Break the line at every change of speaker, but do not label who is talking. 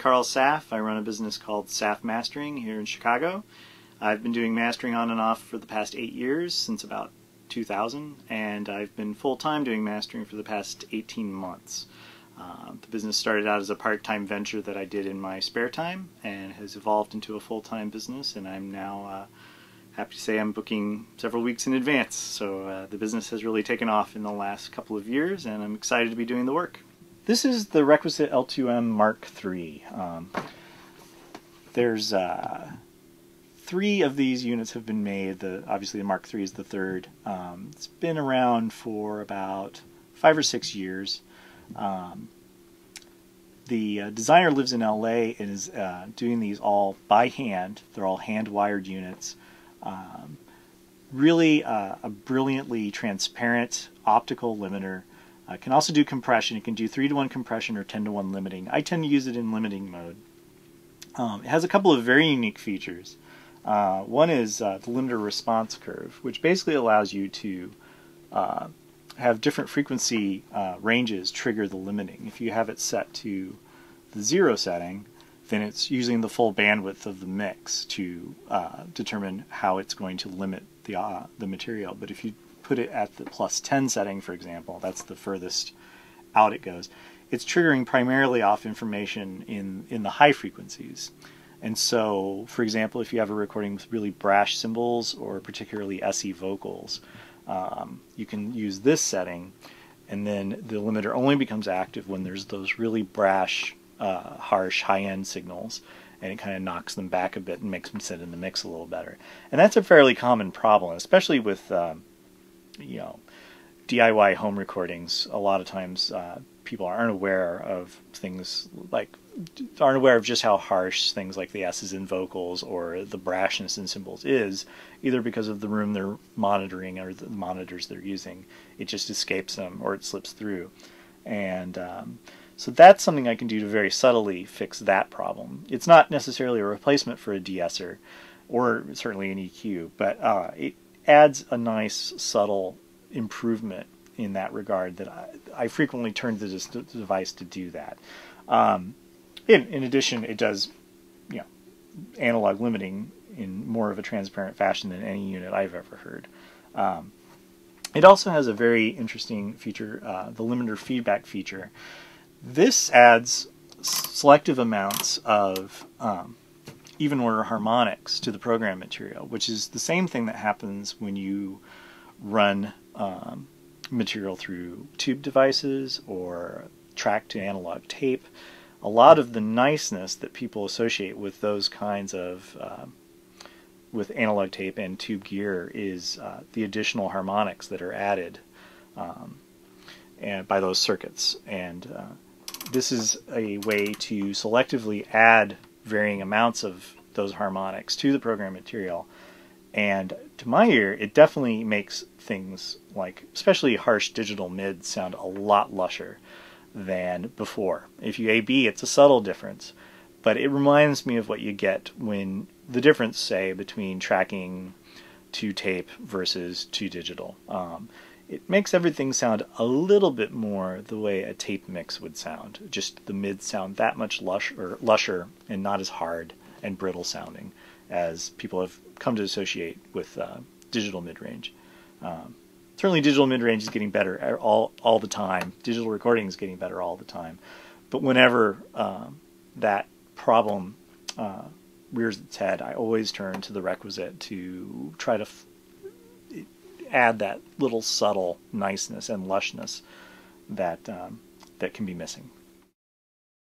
Carl Saff. I run a business called Saff Mastering here in Chicago. I've been doing mastering on and off for the past 8 years, since about 2000, and I've been full-time doing mastering for the past 18 months. The business started out as a part-time venture that I did in my spare time and has evolved into a full-time business, and I'm now happy to say I'm booking several weeks in advance. So the business has really taken off in the last couple of years, and I'm excited to be doing the work. This is the Requisite L2M MkIII. There's 3 of these units have been made. Obviously the Mark III is the third. It's been around for about 5 or 6 years. The designer lives in LA and is doing these all by hand. They're all hand-wired units. Really a brilliantly transparent optical limiter. It can also do compression. It can do 3-to-1 compression or 10-to-1 limiting. I tend to use it in limiting mode. It has a couple of very unique features. One is the limiter response curve, which basically allows you to have different frequency ranges trigger the limiting. If you have it set to the 0 setting, then it's using the full bandwidth of the mix to determine how it's going to limit the material. But if you put it at the +10 setting, for example, that's the furthest out it goes, it's triggering primarily off information in the high frequencies. And so, for example, if you have a recording with really brash cymbals or particularly SE vocals, you can use this setting, and then the limiter only becomes active when there's those really brash, harsh, high-end signals, and it kind of knocks them back a bit and makes them sit in the mix a little better. And that's a fairly common problem, especially with DIY home recordings. A lot of times people aren't aware of things aren't aware of just how harsh things like the S's in vocals or the brashness in cymbals is, either because of the room they're monitoring or the monitors they're using. It just escapes them or it slips through. And so that's something I can do to very subtly fix that problem. It's not necessarily a replacement for a de-esser or certainly an EQ, but it adds a nice subtle improvement in that regard that I frequently turn to this device to do that. In addition, it does analog limiting in more of a transparent fashion than any unit I've ever heard. It also has a very interesting feature, the limiter feedback feature. This adds selective amounts of even order harmonics to the program material, which is the same thing that happens when you run material through tube devices or track to analog tape. A lot of the niceness that people associate with those kinds of with analog tape and tube gear is the additional harmonics that are added and by those circuits. And this is a way to selectively add varying amounts of those harmonics to the program material. And to my ear, it definitely makes things like, especially harsh digital mids, sound a lot lusher than before. If you A/B, it's a subtle difference, but it reminds me of what you get when the difference, say, between tracking to tape versus to digital. It makes everything sound a little bit more the way a tape mix would sound. Just the mids sound that much lusher and not as hard and brittle sounding as people have come to associate with digital mid-range. Certainly digital mid-range is getting better all the time. Digital recording is getting better all the time. But whenever that problem rears its head, I always turn to the Requisite to try to add that little subtle niceness and lushness that that can be missing.